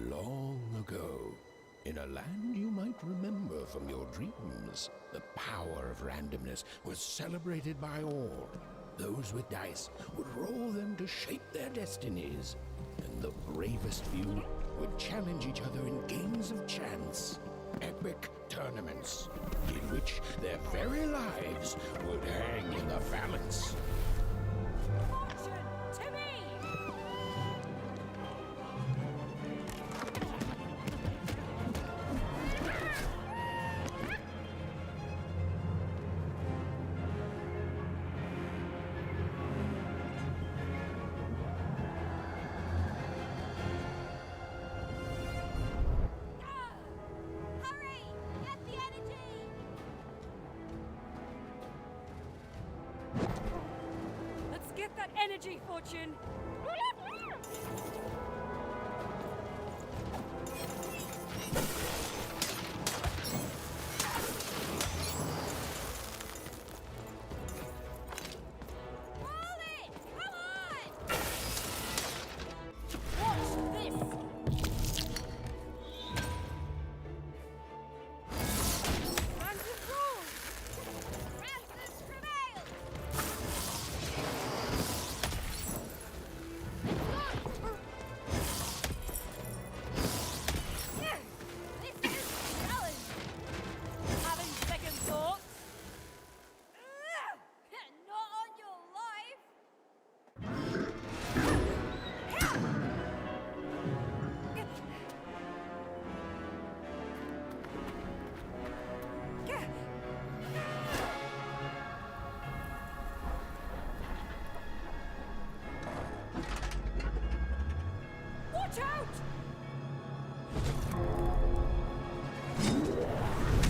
Long ago, in a land you might remember from your dreams, the power of randomness was celebrated by all. Those with dice would roll them to shape their destinies, and the bravest few would challenge each other in games of chance, epic tournaments, in which their very lives would hang in the balance. Fortune to me! Hurry! Get the energy! Let's get that energy, Fortune! Hold it! Come on! Watch this! Ransom rules! Ransom prevail! This is a challenge! Having second thoughts? Not on your life! Watch out!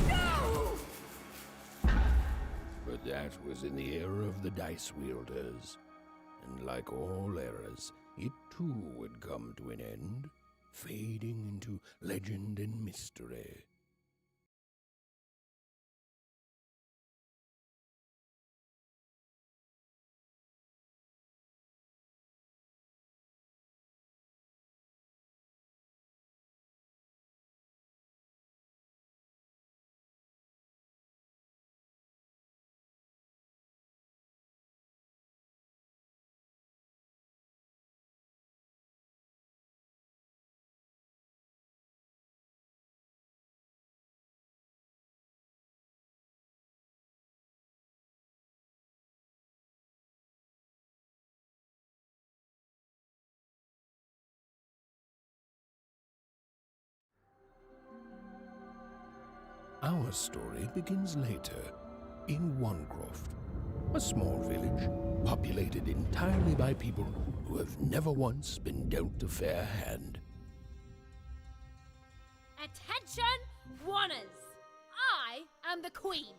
No! But that was in the era of the dice wielders, and like all eras, it too would come to an end, fading into legend and mystery. Our story begins later, in Wanecroft, a small village populated entirely by people who have never once been dealt a fair hand. Attention, Wanners! I am the Queen,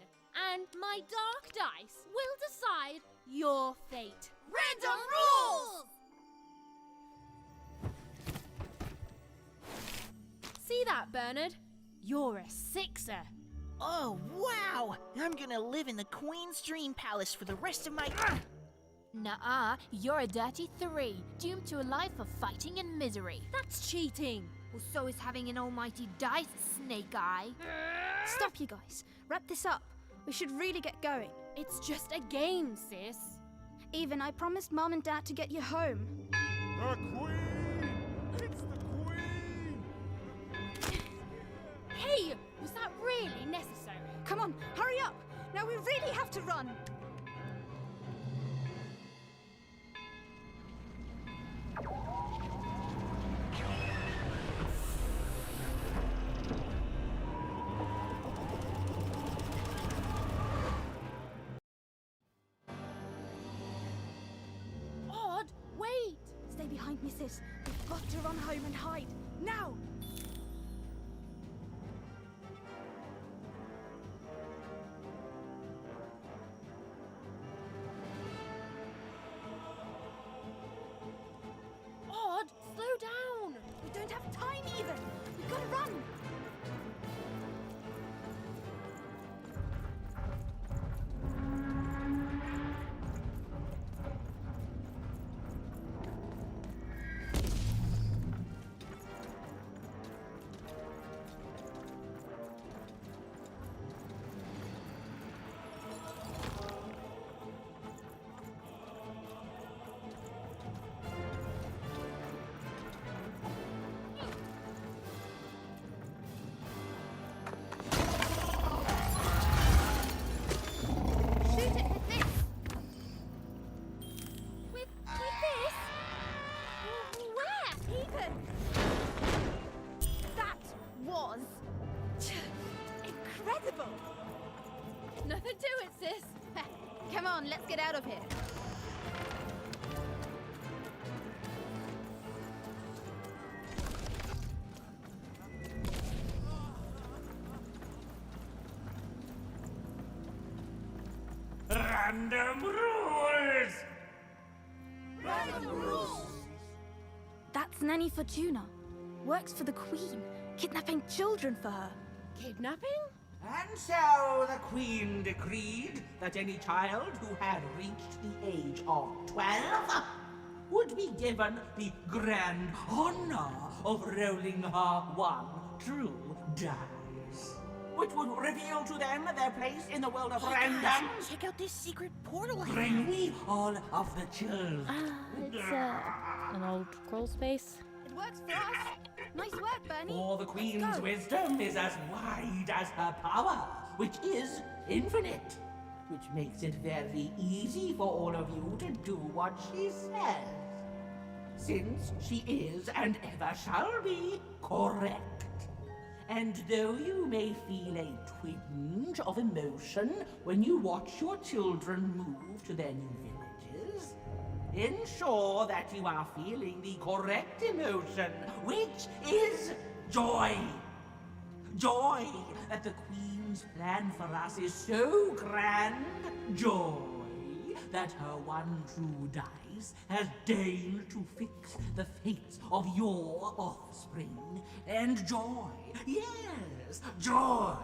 and my dark dice will decide your fate. Random rules! See that, Bernard? You're a sixer. Oh, wow! I'm gonna live in the Queen's Dream Palace for the rest of my... Nuh-uh, you're a dirty 3, doomed to a life of fighting and misery. That's cheating. Well, so is having an almighty dice, Snake Eye. Stop, you guys. Wrap this up. We should really get going. It's just a game, sis. Even I promised Mom and Dad to get you home. The Queen! It's the Queen! Hey, was that really necessary? Come on, hurry up! Now we really have to run! Odd, wait! Stay behind me, sis. We've got to run home and hide. Now! Odd, slow down! We don't have time even! We've got to run! Shoot it with this! With this? Where? Ethan! That was... incredible! Nothing to it, sis. Come on, let's get out of here. Random rules! That's Nanny Fortuna. Works for the Queen, kidnapping children for her. Kidnapping? And so the Queen decreed that any child who had reached the age of 12 would be given the grand honor of rolling her one true dice, which would reveal to them their place in the world of random. Check out this secret portal. Bring me all of the children. It's an old crawl space. It works for us. Nice work, Bernie. For the Queen's Let's go. wisdom is as wide as her power, which is infinite, which makes it very easy for all of you to do what she says, since she is and ever shall be correct. And though you may feel a twinge of emotion when you watch your children move to their new villages, ensure that you are feeling the correct emotion, which is joy. Joy that the Queen's plan for us is so grand. Joy that her one true dice has deigned to fix the fates of your offspring. And joy, yes, joy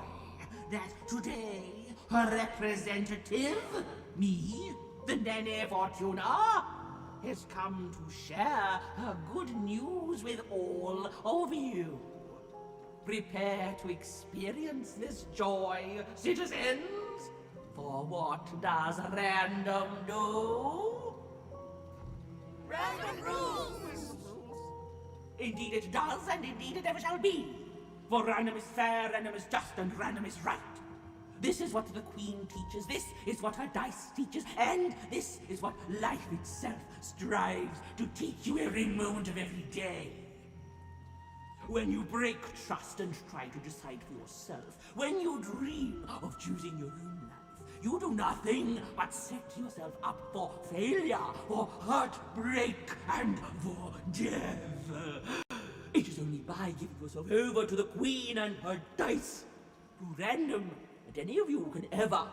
that today her representative, me, the Nene Fortuna, has come to share her good news with all of you. Prepare to experience this joy, citizens, for what does random do? Random rules! Indeed it does, and indeed it ever shall be. For random is fair, random is just, and random is right. This is what the Queen teaches, this is what her dice teaches, and this is what life itself strives to teach you every moment of every day. When you break trust and try to decide for yourself, when you dream of choosing your own life, you do nothing but set yourself up for failure, for heartbreak, and for death. It is only by giving yourself over to the Queen and her dice, to random, that any of you can will ever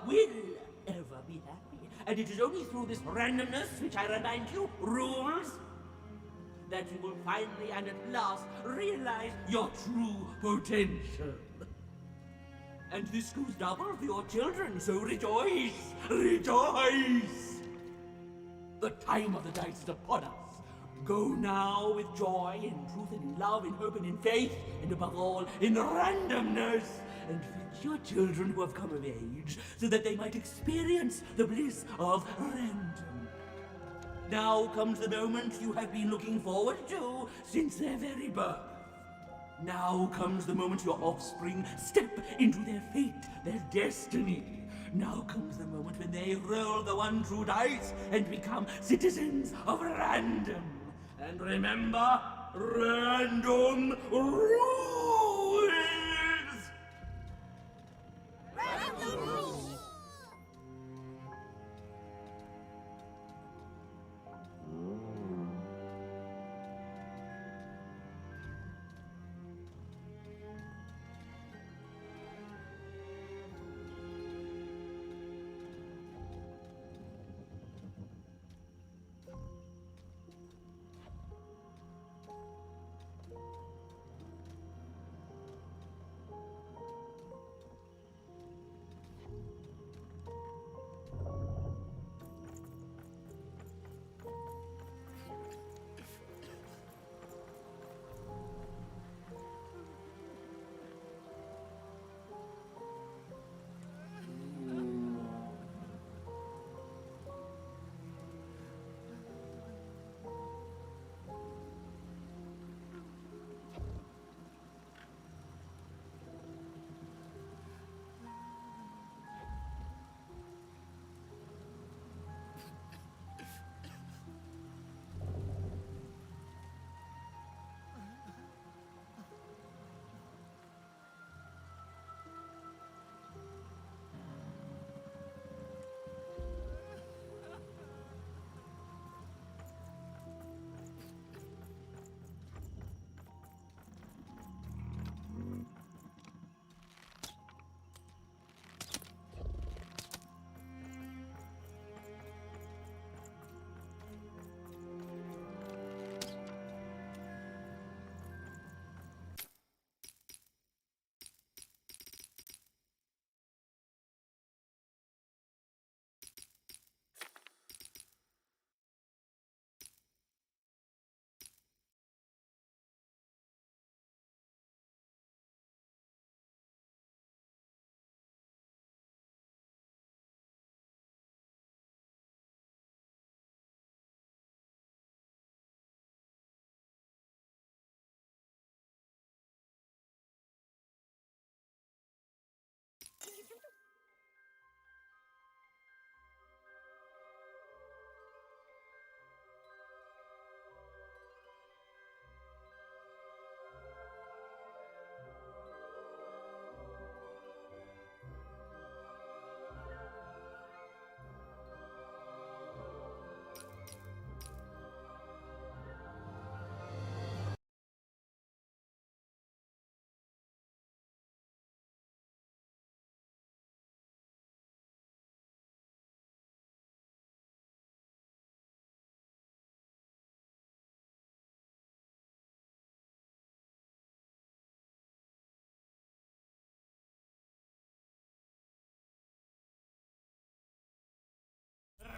be happy. And it is only through this randomness, which I remind you, rules, that you will finally and at last realize your true potential. And this goes double for your children, so rejoice! Rejoice! The time of the dice is upon us. Go now with joy, in truth, and in love, in hope, and in faith, and above all, in randomness, and fetch your children who have come of age, so that they might experience the bliss of random. Now comes the moment you have been looking forward to since their very birth. Now comes the moment your offspring step into their fate, their destiny. Now comes the moment when they roll the one true dice and become citizens of random. And remember, random rules! Random rules!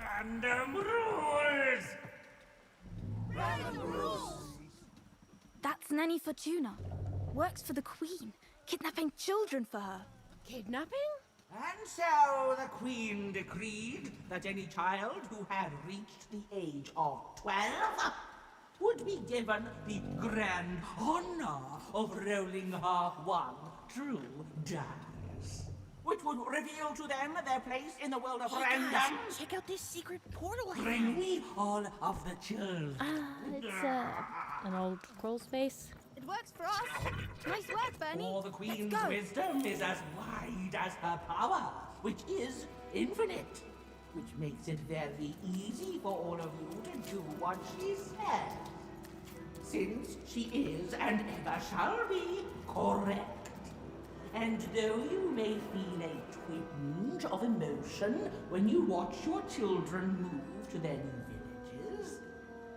Random rules! Random rules! That's Nanny Fortuna. Works for the Queen, kidnapping children for her. Kidnapping? And so the Queen decreed that any child who had reached the age of 12 would be given the grand honor of rolling her one true dice, which would reveal to them their place in the world of random. Check out this secret portal I Bring me all of the children. It's an old scroll space. It It works for us. Nice work, Bernie. For the Queen's Let's go. wisdom is as wide as her power, which is infinite, which makes it very easy for all of you to do what she says. Since she is and ever shall be correct. And though you may feel a twinge of emotion when you watch your children move to their new villages,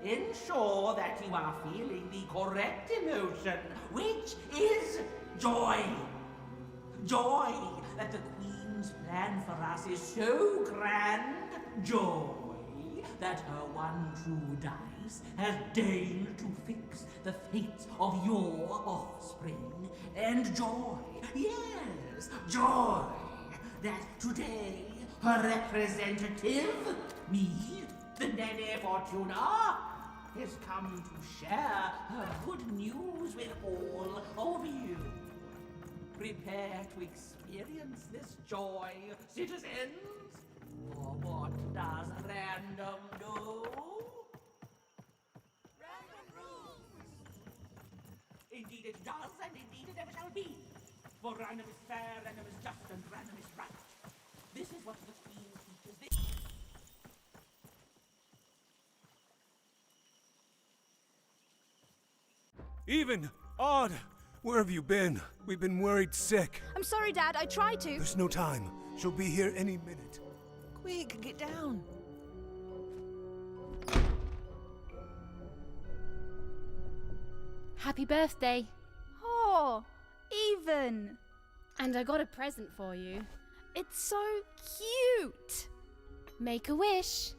ensure that you are feeling the correct emotion, which is joy. Joy that the Queen's plan for us is so grand. Joy that her one true dice has deigned to fix the fates of your offspring. And joy, yes, joy, that today her representative, me, the Nene Fortuna, has come to share her good news with all of you. Prepare to experience this joy, citizens. For what does random do? Random rules! Indeed it does, and indeed it ever shall be. For random is fair, random is just, and random is right. This is what the Queen teaches. This. Even! Odd! Where have you been? We've been worried sick. I'm sorry, Dad. I tried to. There's no time. She'll be here any minute. Quick, get down. Happy birthday. Oh, Even. And I got a present for you. It's so cute. Make a wish.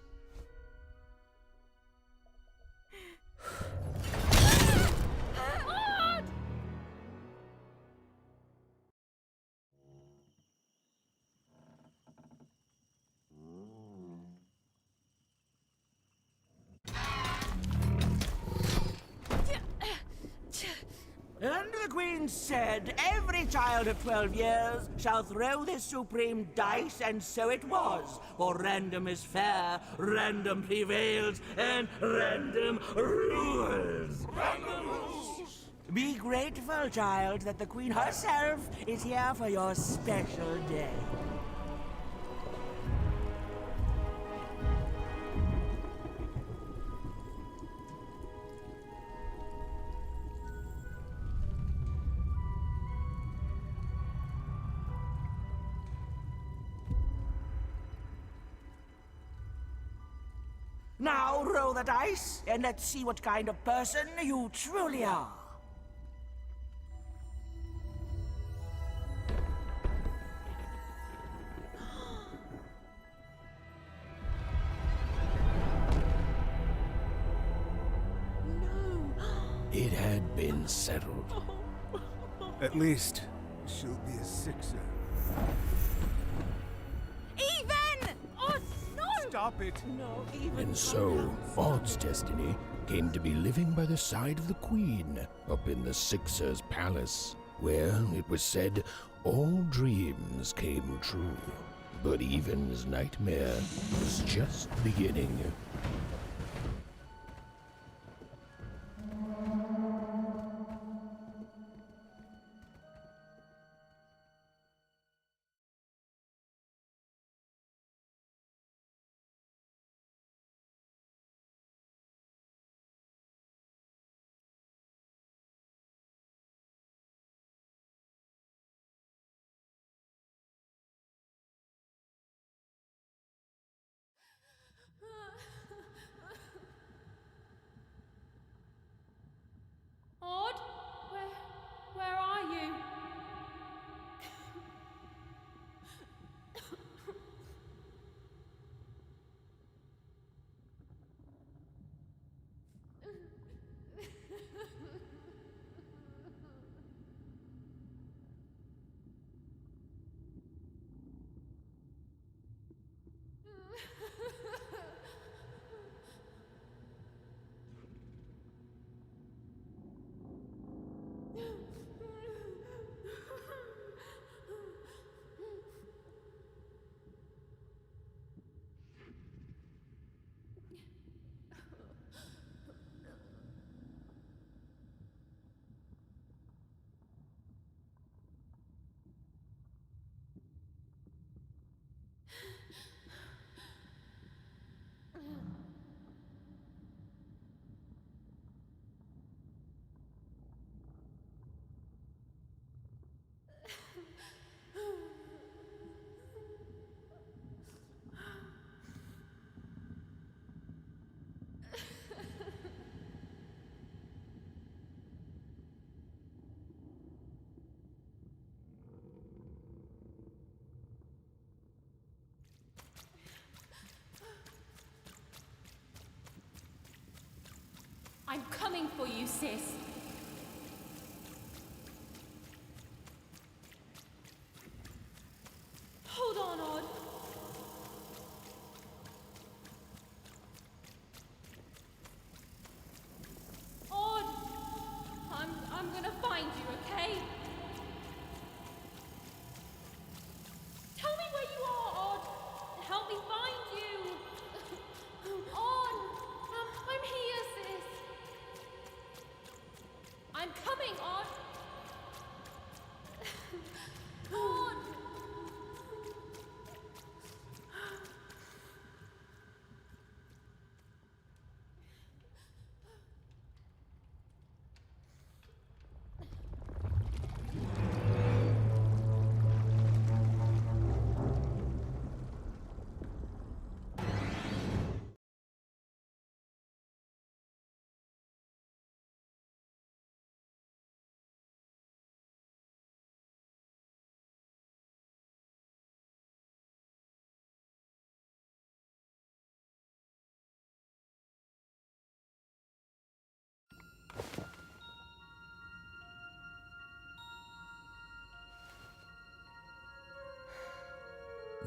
And the Queen said, every child of 12 years shall throw this supreme dice, and so it was. For random is fair, random prevails, and random rules. Random rules! Be grateful, child, that the Queen herself is here for your special day. Now roll the dice, and let's see what kind of person you truly are. It had been settled. At least, she'll be a sixer. Even! Oh, no! Stop it! And so, Odd's destiny came to be living by the side of the Queen up in the Sixer's palace, where, it was said, all dreams came true. But Even's nightmare was just beginning. I'm coming for you, sis. Hold on, Odd. Odd! I'm gonna find you, okay? Tell me where you are, Odd! Help me find you! Odd! I'm here, sis! I'm coming, Odd! Odd!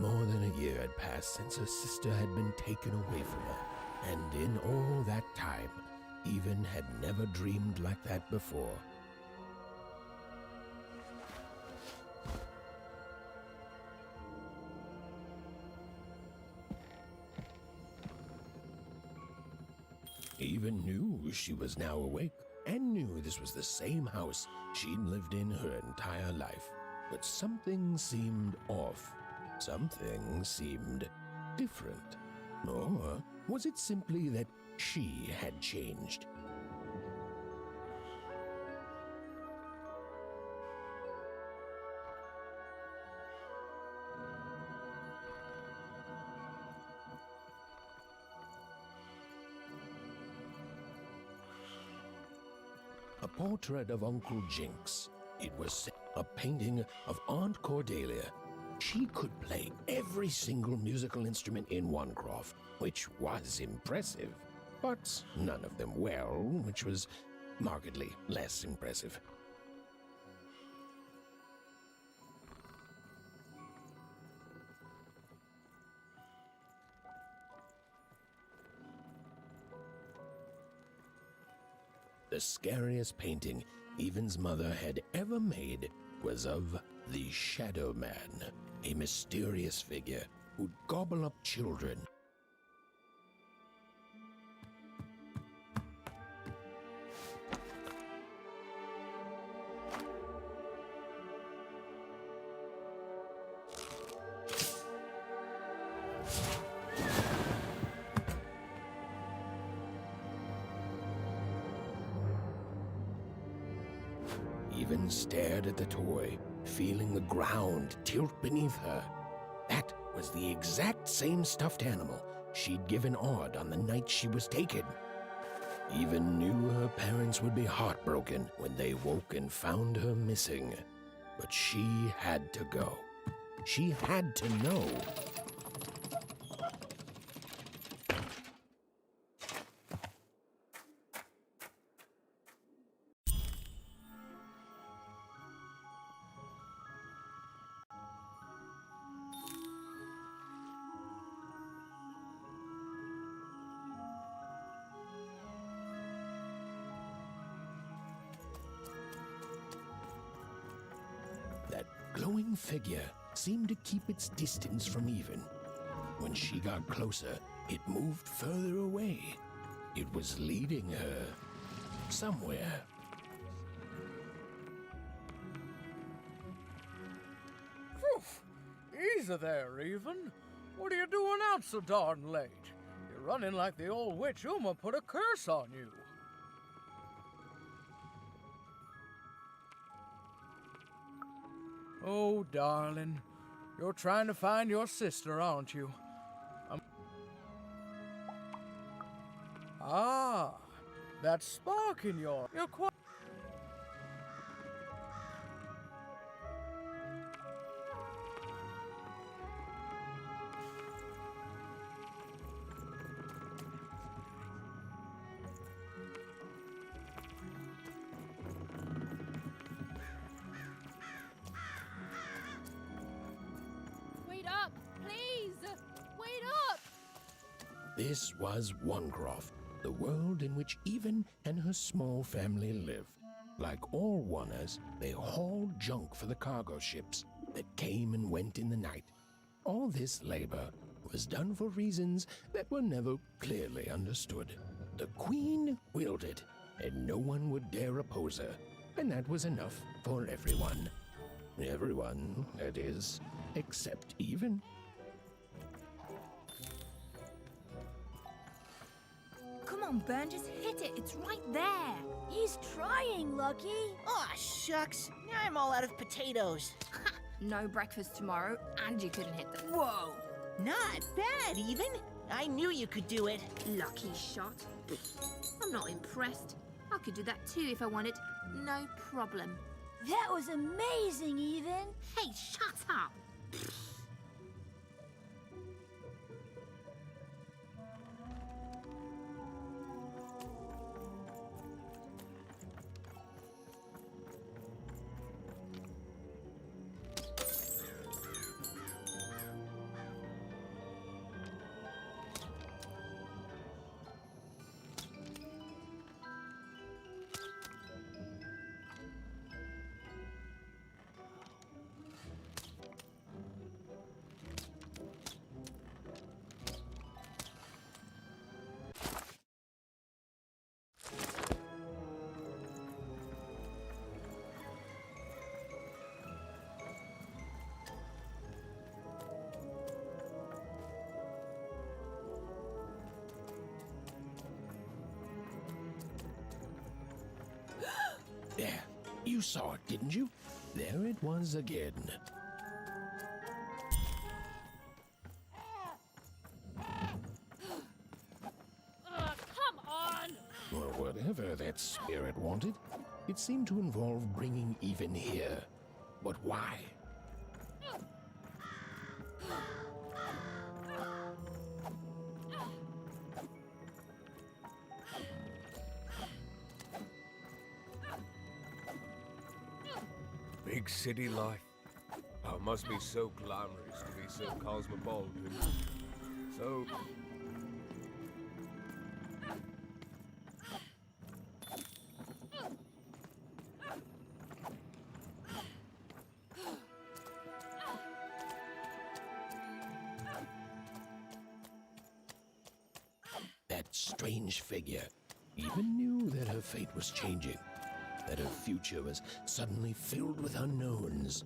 More than a year had passed since her sister had been taken away from her, and in all that time, Even had never dreamed like that before. Even knew she was now awake, and knew this was the same house she'd lived in her entire life. But something seemed off. Something seemed different. Or was it simply that she had changed? A portrait of Uncle Jinx. It was a painting of Aunt Cordelia. She could play every single musical instrument in Wanecroft, which was impressive, but none of them well, which was markedly less impressive. The scariest painting Even's mother had ever made was of the Shadow Man, a mysterious figure who'd gobble up children. Even stared at the toy, feeling the ground tilt beneath her. That was the exact same stuffed animal she'd given Odd on the night she was taken. Even knew her parents would be heartbroken when they woke and found her missing. But she had to go. She had to know. That glowing figure seemed to keep its distance from Even. When she got closer, it moved further away. It was leading her somewhere. Oof! Easy there, Even. What are you doing out so darn late? You're running like the old witch Uma put a curse on you. Oh, darling, you're trying to find your sister, aren't you? Ah, that spark in your... You're quite... This was Onecroft, the world in which Even and her small family lived. Like all Oners, they hauled junk for the cargo ships that came and went in the night. All this labor was done for reasons that were never clearly understood. The Queen willed it, and no one would dare oppose her, and that was enough for everyone. Everyone, that is, except Even. Come on, Burn, just hit it. It's right there. He's trying, Lucky. Aw, shucks. Now I'm all out of potatoes. No breakfast tomorrow, and you couldn't hit them. Whoa. Not bad, Even. I knew you could do it. Lucky shot. I'm not impressed. I could do that too if I wanted. No problem. That was amazing, Even. Hey, shut up! There, you saw it, didn't you? There it was again. Come on! Well, whatever that spirit wanted, it seemed to involve bringing Even here. But why? Big city life. Oh, it must be so glamorous to be so cosmopolitan. So... That strange figure even knew that her fate was changing, that her future was suddenly filled with unknowns,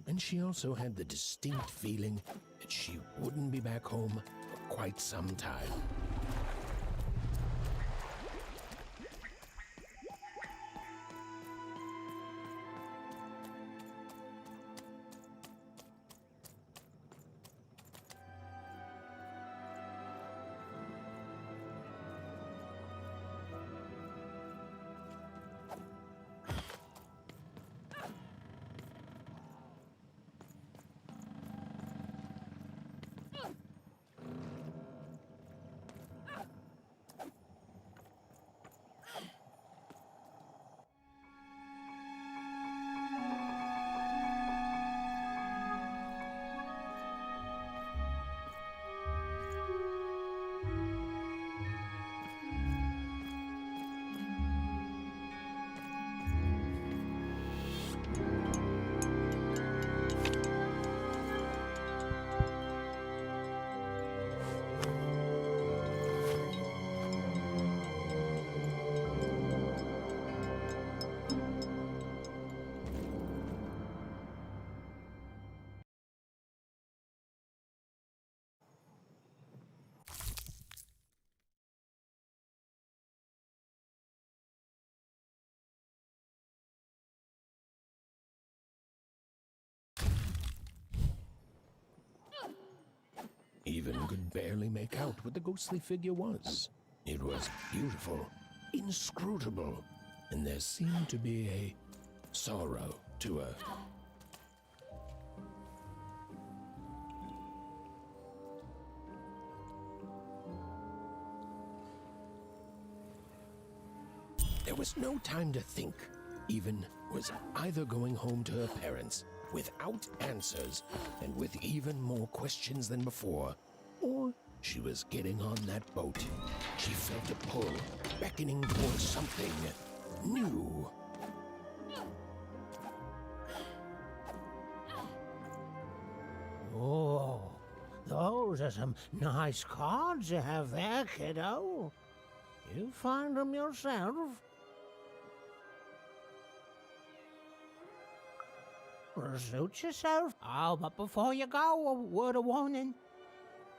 and she also had the distinct feeling that she wouldn't be back home for quite some time. Even could barely make out what the ghostly figure was. It was beautiful, inscrutable, and there seemed to be a sorrow to her. There was no time to think. Even was either going home to her parents without answers and with even more questions than before, or She was getting on that boat. She felt a pull, beckoning towards something new. Oh, those are some nice cards you have there, kiddo. You find them yourself? Suit yourself. Oh, but before you go, a word of warning.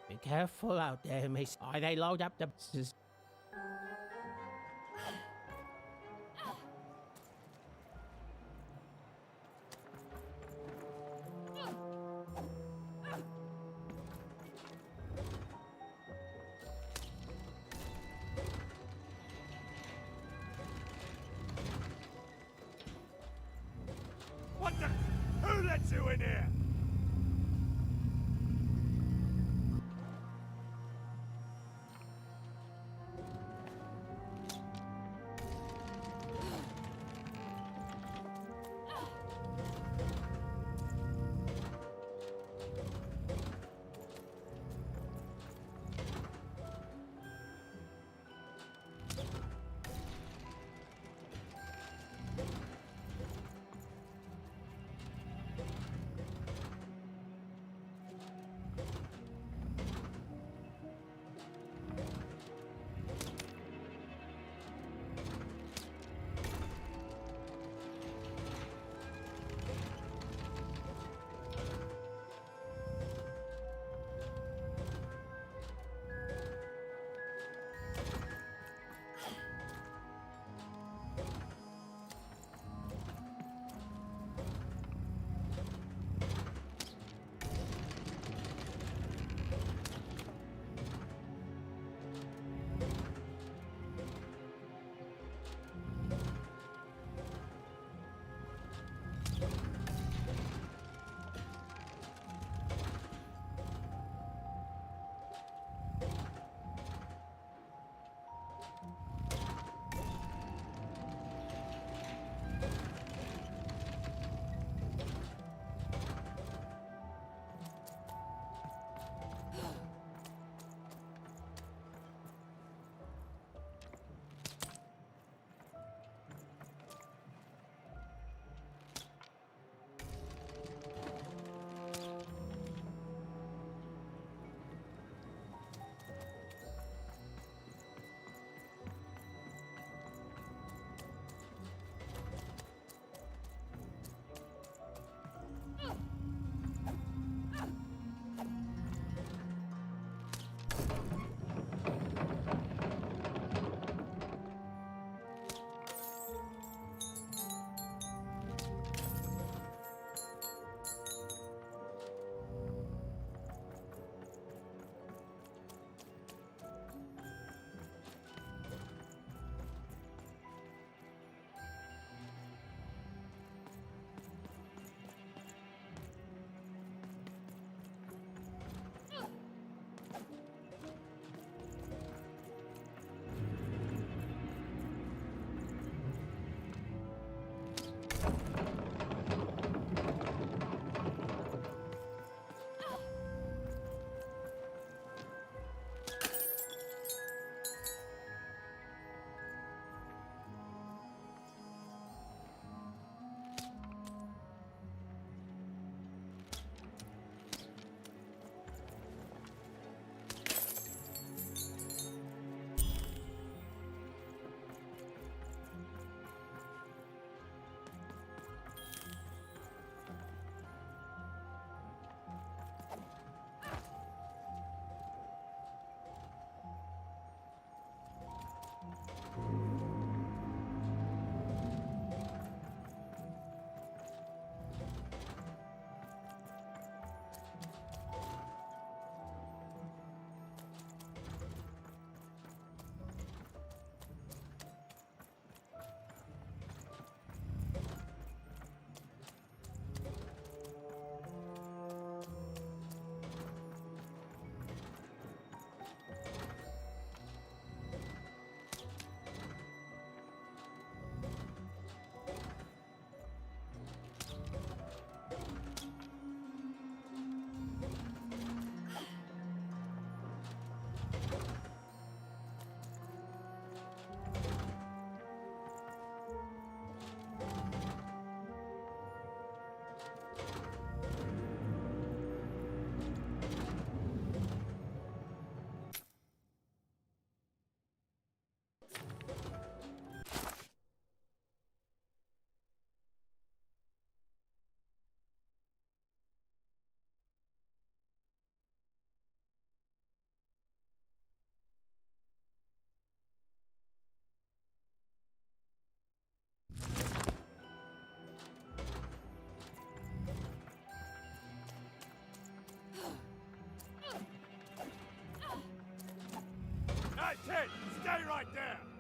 Be careful out there, miss. Or they load up the... What the? Who lets you in here? right, kid! Stay right there!